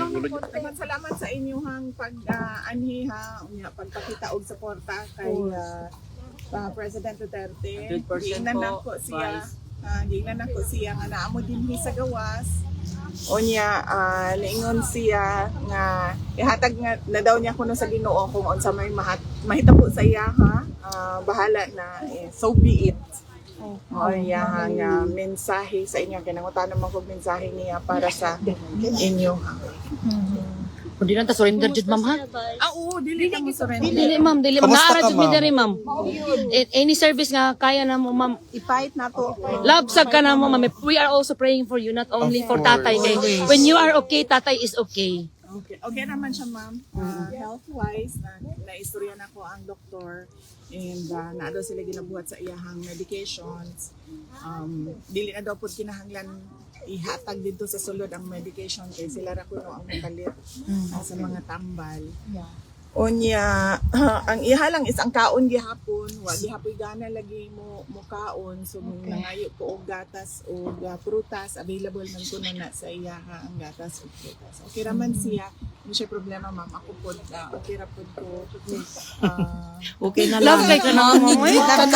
Daghang salamat sa inyong pag-anhi ha, unya pagpakita og suporta kay President Duterte. 100% Giingnan po, nako siya, Vice. giingnan nako siya nga naamo dinhi sa gawas. Unya niingon siya nga ihatag nga na daw niya kuno sa Ginoo kung unsa may mahitabo sa iya ha. Bahala na, so be it. O iyang mensahe sa inyo, kinangutan naman kong mensahe niya para sa inyo. Kundi lang ta surrender jud ma'am ha. Oo, dili ka mo surrender. Dili ma'am, dili ma'am. Kamusta Naara ka, jud mi ma'am? diri ma'am. Any service nga kaya na mo ma'am. I-fight na to. Love sag ka na mo ma'am. We are also praying for you, not only for tatay kay when you are okay, tatay is okay. Okay, okay naman siya ma'am. Health-wise, na-istorya na ko ang doktor and na daw sila ginabuhat sa iyahang medications. Dili na daw po kinahanglan ihatag dito sa sulod ang medication kay sila ra kuno ang makalit sa mga tambal. Unya, ang ihalang is ang kaon gihapon, wa gihapoy gana lagi mo kaon, so nangayo ko og gatas o prutas, available man kuno na sa iya ang gatas ug prutas. Okay ra man siya, hindi siya problema ma'am, ako pod okay ra pod ko. Okay na Love lang. kay ka na mo.